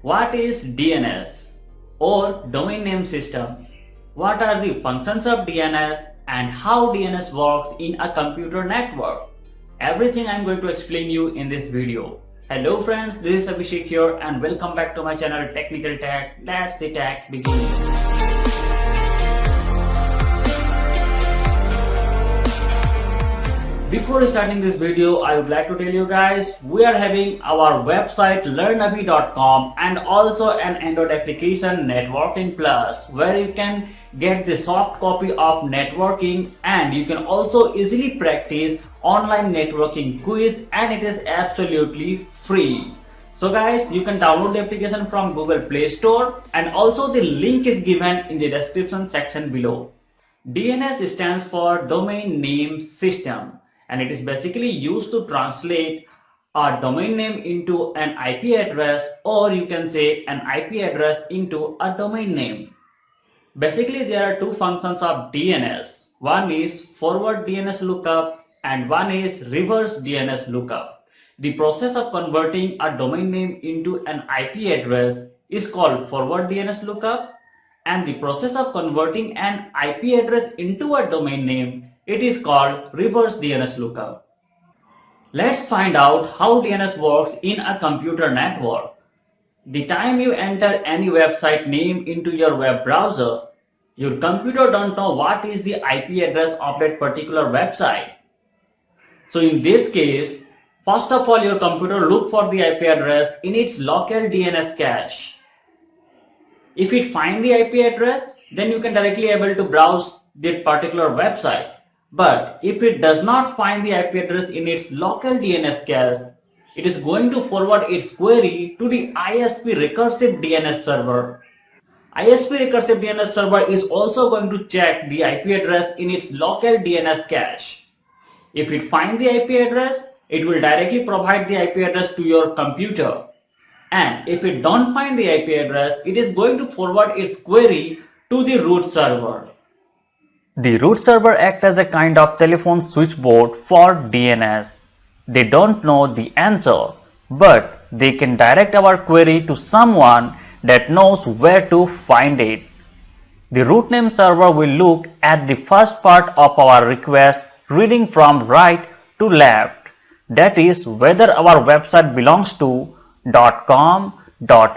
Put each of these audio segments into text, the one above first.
What is DNS or domain name system? What are the functions of DNS and how DNS works in a computer network? Everything I am going to explain you in this video. Hello friends, this is Abhishek here and welcome back to my channel Technical Tech. Let's the tech begin. Before starting this video, I would like to tell you guys, we are having our website learnabhi.com and also an Android application Networking Plus, where you can get the soft copy of networking and you can also easily practice online networking quiz, and it is absolutely free. So guys, you can download the application from Google Play Store and also the link is given in the description section below. DNS stands for Domain Name System, and it is basically used to translate a domain name into an IP address, or you can say an IP address into a domain name. Basically, there are two functions of DNS. One is forward DNS lookup and one is reverse DNS lookup. The process of converting a domain name into an IP address is called forward DNS lookup, and the process of converting an IP address into a domain name, it is called reverse DNS lookup. Let's find out how DNS works in a computer network. The time you enter any website name into your web browser, your computer don't know what is the IP address of that particular website. So in this case, first of all, your computer look for the IP address in its local DNS cache. If it find the IP address, then you can directly able to browse that particular website. But if it does not find the IP address in its local DNS cache, it is going to forward its query to the ISP recursive DNS server. ISP recursive DNS server is also going to check the IP address in its local DNS cache. If it finds the IP address, it will directly provide the IP address to your computer. And if it don't find the IP address, it is going to forward its query to the root server. The root server acts as a kind of telephone switchboard for DNS. They don't know the answer, but they can direct our query to someone that knows where to find it. The root name server will look at the first part of our request, reading from right to left. That is, whether our website belongs to .com,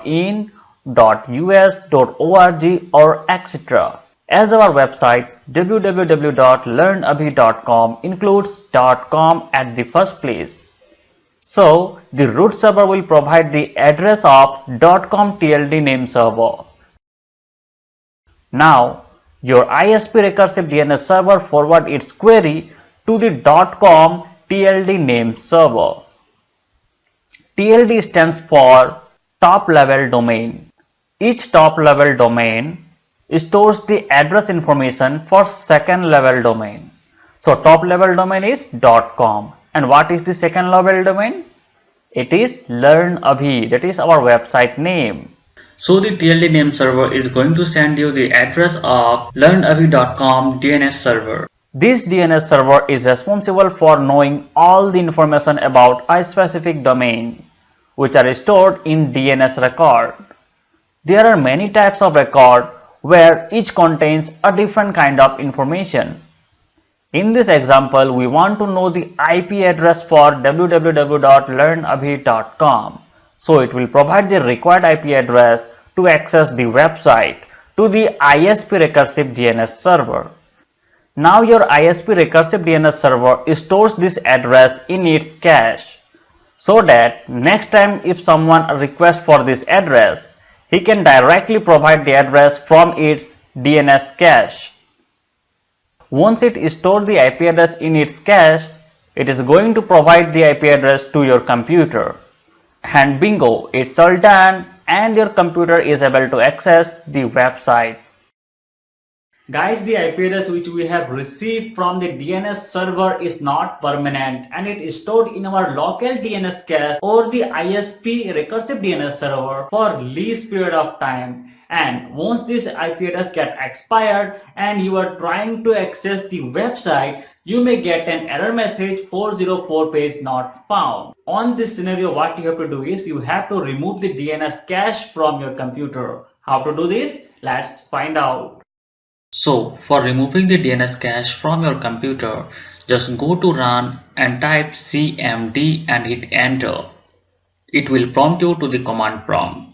.in, .us, .org or etc. As our website www.learnabhi.com includes .com at the first place. So, the root server will provide the address of .com TLD name server. Now, your ISP recursive DNS server forward its query to the .com TLD name server. TLD stands for top level domain. Each top level domain stores the address information for second level domain. So top level domain is .com, and what is the second level domain? It is LearnAbhi, that is our website name. So the TLD name server is going to send you the address of learnabhi.com DNS server. This DNS server is responsible for knowing all the information about a specific domain, which are stored in DNS record. There are many types of record where each contains a different kind of information. In this example, we want to know the IP address for www.learnabhi.com. So it will provide the required IP address to access the website to the ISP recursive DNS server. Now your ISP recursive DNS server stores this address in its cache, so that next time if someone requests for this address, he can directly provide the address from its DNS cache. Once it stores the IP address in its cache, it is going to provide the IP address to your computer. And bingo, it's all done and your computer is able to access the website. Guys, the IP address which we have received from the DNS server is not permanent and it is stored in our local DNS cache or the ISP recursive DNS server for least period of time. And once this IP address get expired and you are trying to access the website, you may get an error message 404 page not found. On this scenario, what you have to do is you have to remove the DNS cache from your computer. How to do this? Let's find out. So for removing the DNS cache from your computer, just go to run and type cmd and hit enter. It will prompt you to the command prompt.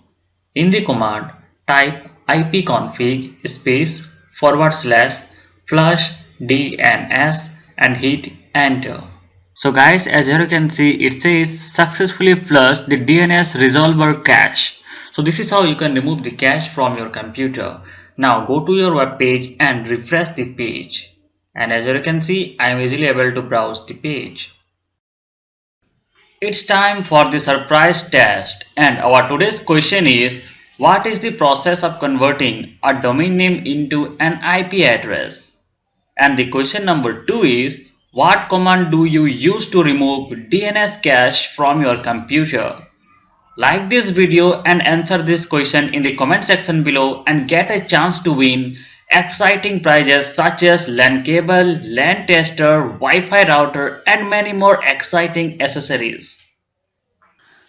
In the command, type ipconfig space / flush DNS and hit enter. So guys, as you can see, it says successfully flushed the DNS resolver cache. So this is how you can remove the cache from your computer. Now go to your web page and refresh the page. And as you can see, I am easily able to browse the page. It's time for the surprise test, and our today's question is, what is the process of converting a domain name into an IP address? And the question number 2 is, what command do you use to remove DNS cache from your computer? Like this video and answer this question in the comment section below and get a chance to win exciting prizes such as LAN cable, LAN tester, Wi-Fi router and many more exciting accessories.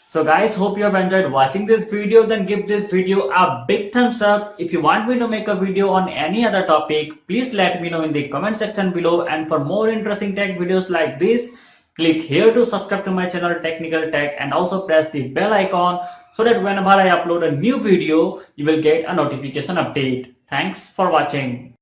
So guys, hope you have enjoyed watching this video. Then give this video a big thumbs up. If you want me to make a video on any other topic, please let me know in the comment section below. And for more interesting tech videos like this, click here to subscribe to my channel Technical Tech and also press the bell icon so that whenever I upload a new video, you will get a notification update. Thanks for watching.